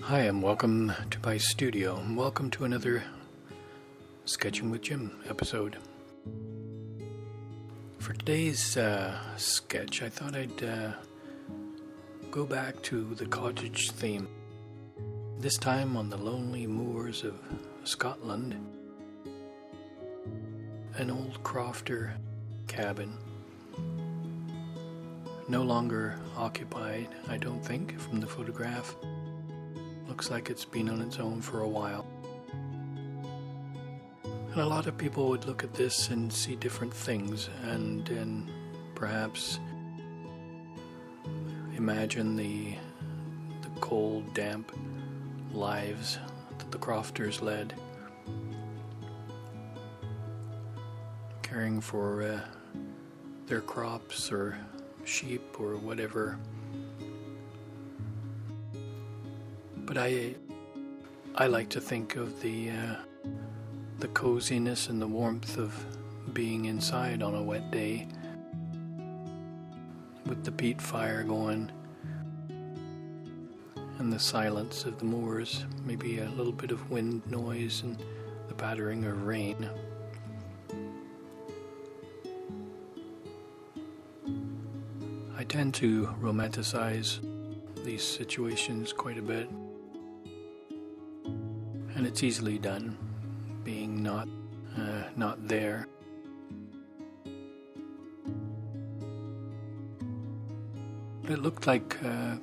Hi, and welcome to my studio. Welcome to another Sketching with Jim episode. For today's sketch, I thought I'd go back to the cottage theme. This time on the lonely moors of Scotland. An old crofter cabin. No longer occupied, I don't think, from the photograph. Looks like it's been on its own for a while. And a lot of people would look at this and see different things and perhaps imagine the cold, damp lives that the crofters led, caring for their crops or sheep or whatever. But I like to think of the coziness and the warmth of being inside on a wet day with the peat fire going and the silence of the moors, maybe a little bit of wind noise and the pattering of rain. I tend to romanticize these situations quite a bit. And it's easily done, being not there. But it looked like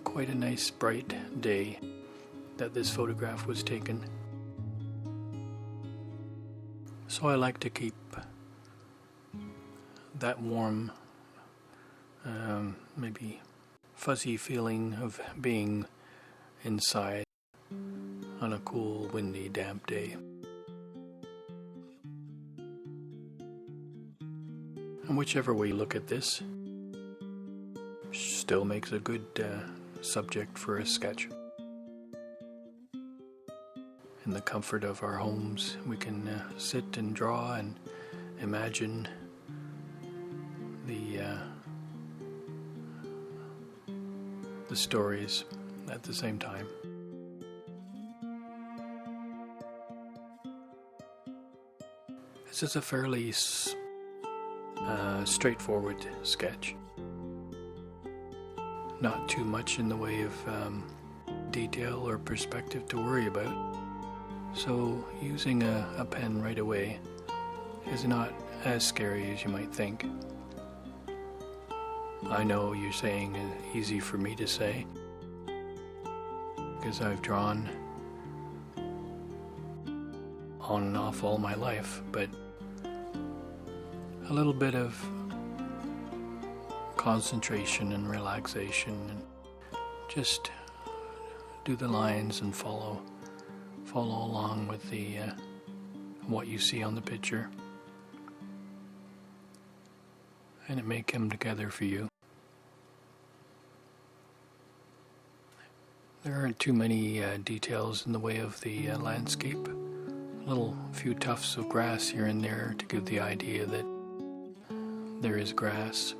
quite a nice bright day that this photograph was taken. So I like to keep that warm, maybe fuzzy feeling of being inside on a cool, windy, damp day. And whichever way you look at this, still makes a good subject for a sketch. In the comfort of our homes, we can sit and draw and imagine the stories at the same time. This is a fairly straightforward sketch. Not too much in the way of detail or perspective to worry about. So using a pen right away is not as scary as you might think. I know you're saying it's easy for me to say, because I've drawn on and off all my life, but a little bit of concentration and relaxation, and just do the lines and follow along with the what you see on the picture, and it may come together for you. There aren't too many details in the way of the landscape. Little few tufts of grass here and there to give the idea that there is grass.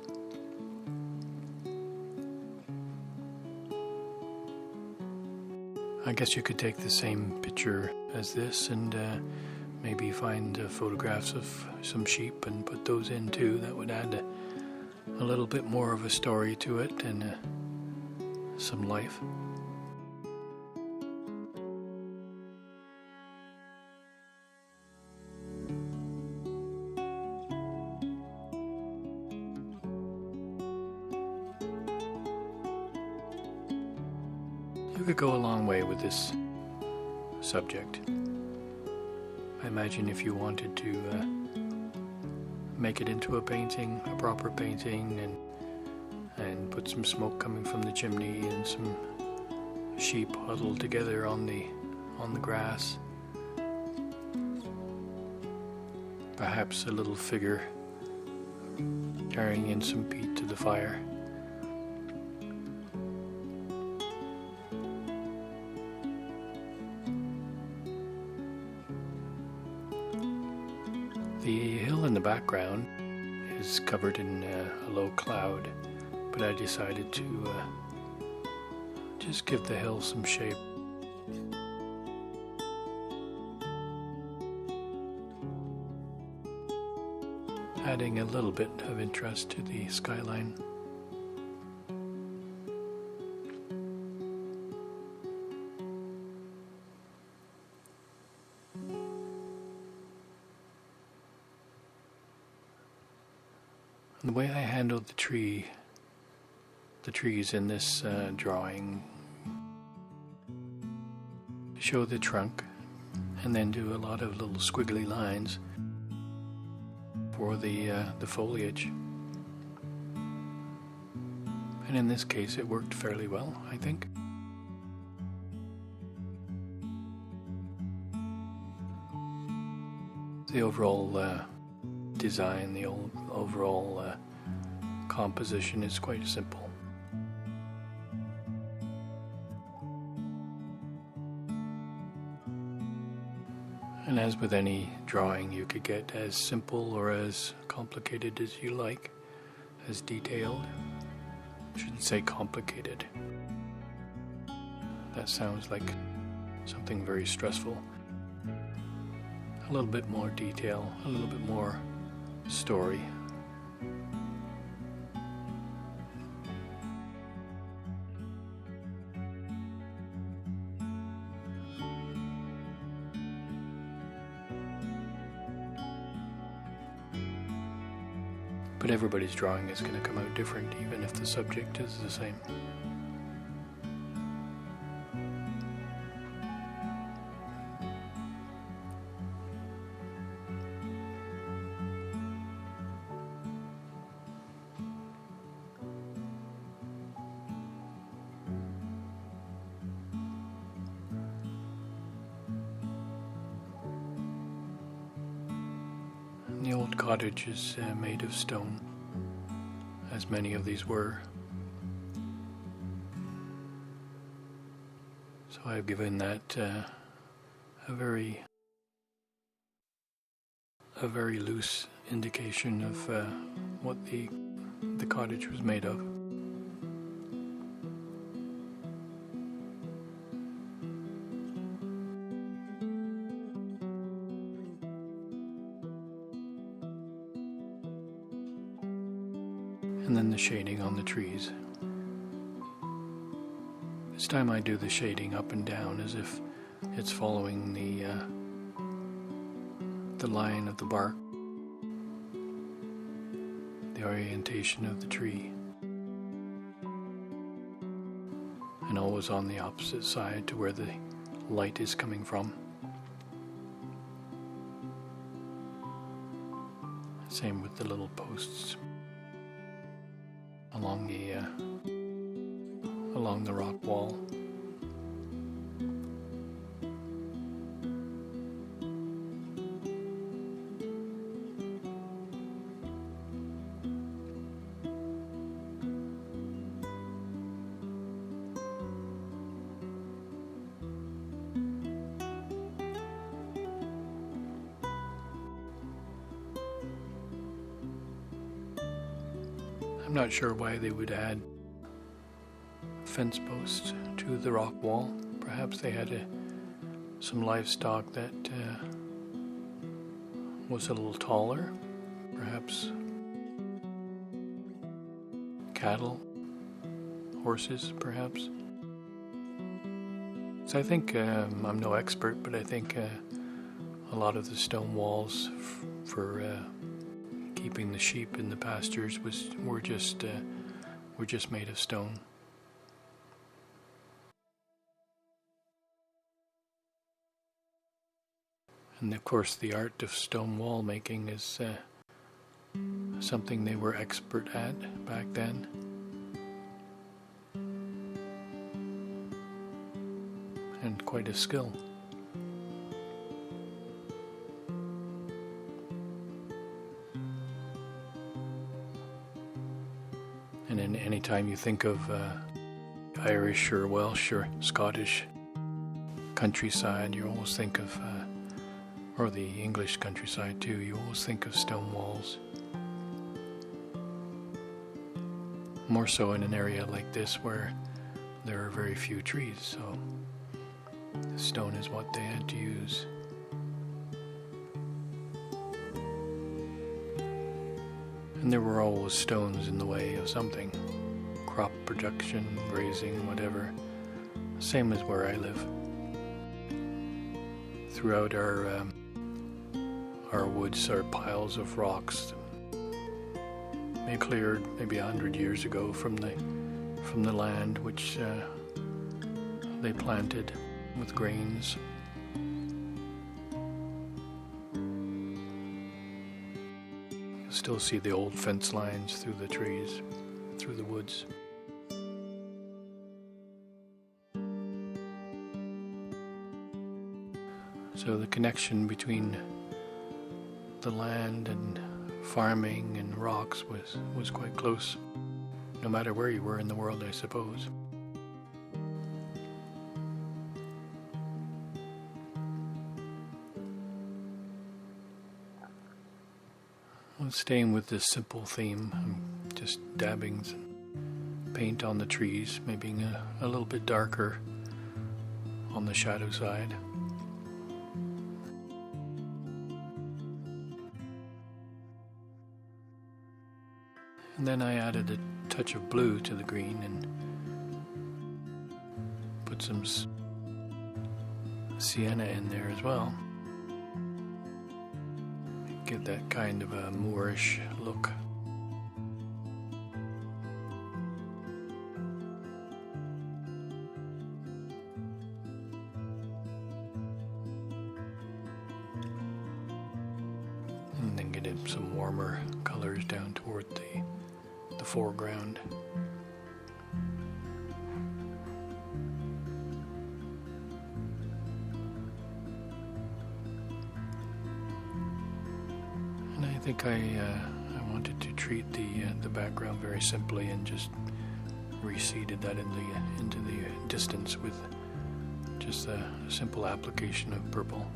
I guess you could take the same picture as this and maybe find photographs of some sheep and put those in too. That would add a little bit more of a story to it and some life. You could go a long way with this subject. I imagine if you wanted to make it into a painting, a proper painting, and put some smoke coming from the chimney and some sheep huddled together on the grass. Perhaps a little figure carrying in some peat to the fire. The hill in the background is covered in a low cloud, but I decided to just give the hill some shape Adding a little bit of interest to the skyline. And the way I handled the trees in this drawing, show the trunk and then do a lot of little squiggly lines for the foliage. And in this case it worked fairly well, I think. The overall design, the overall composition is quite simple. And as with any drawing, you could get as simple or as complicated as you like, as detailed. I shouldn't say complicated. That sounds like something very stressful. A little bit more detail, a little bit more story. But everybody's drawing is going to come out different, even if the subject is the same. The old cottage is made of stone, as many of these were. So I've given that a very loose indication of what the cottage was made of. And then the shading on the trees. This time I do the shading up and down as if it's following the line of the bark, the orientation of the tree, and always on the opposite side to where the light is coming from. Same with the little posts along the rock wall. I'm not sure why they would add fence posts to the rock wall. Perhaps they had some livestock that was a little taller. Perhaps cattle, horses, perhaps. So I think, I'm no expert, but I think a lot of the stone walls for keeping the sheep in the pastures were just made of stone. And of course the art of stone wall making is something they were expert at back then. And quite a skill. And then any time you think of Irish or Welsh or Scottish countryside, you always think of, or the English countryside too, you always think of stone walls. More so in an area like this where there are very few trees, so The stone is what they had to use. And there were always stones in the way of something. Crop production, grazing, whatever. Same as where I live. Throughout our woods are piles of rocks. They cleared maybe 100 years ago from the land which they planted with grains. You still see the old fence lines through the trees, through the woods. So the connection between the land and farming and rocks was quite close, no matter where you were in the world, I suppose. Well, staying with this simple theme, I'm just dabbing some paint on the trees, maybe a little bit darker on the shadow side. And then I added a touch of blue to the green and put some sienna in there as well. Give that kind of a Moorish look. And then get in some warmer colors down toward the foreground. And I think I wanted to treat the background very simply and just reseeded that into the distance with just a simple application of purple.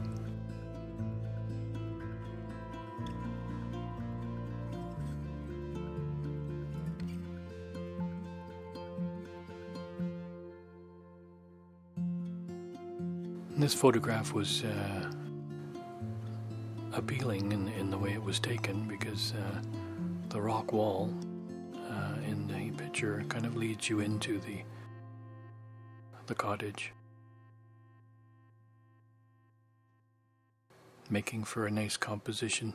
This photograph was appealing in the way it was taken because the rock wall in the picture kind of leads you into the cottage, making for a nice composition.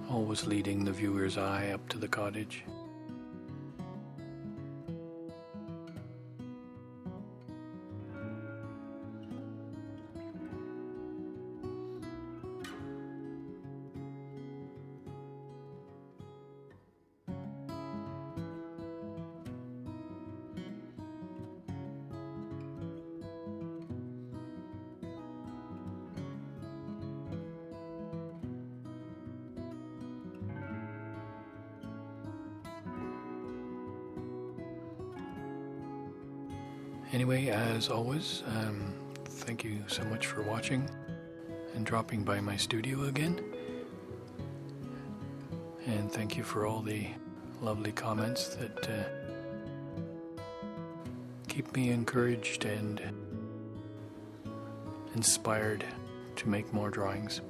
Always leading the viewer's eye up to the cottage. Anyway, as always, thank you so much for watching and dropping by my studio again. And thank you for all the lovely comments that keep me encouraged and inspired to make more drawings.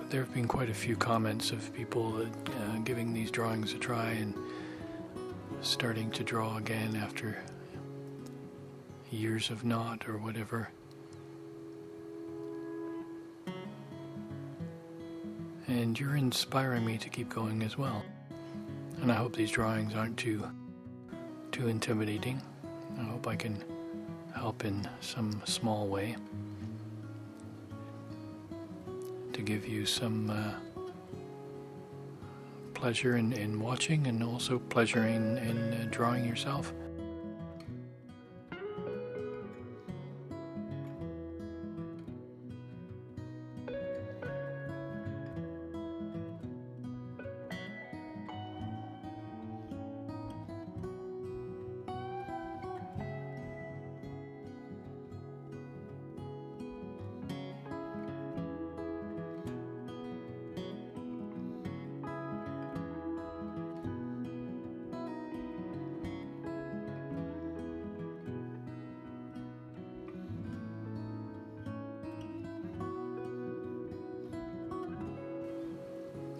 There have been quite a few comments of people that, giving these drawings a try and starting to draw again after years of not or whatever. And you're inspiring me to keep going as well. And I hope these drawings aren't too intimidating. I hope I can help in some small way to give you some pleasure in watching and also pleasure in drawing yourself.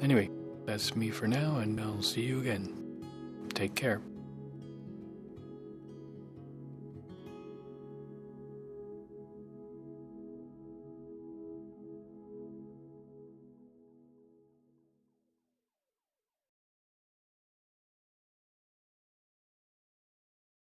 Anyway, that's me for now, and I'll see you again. Take care.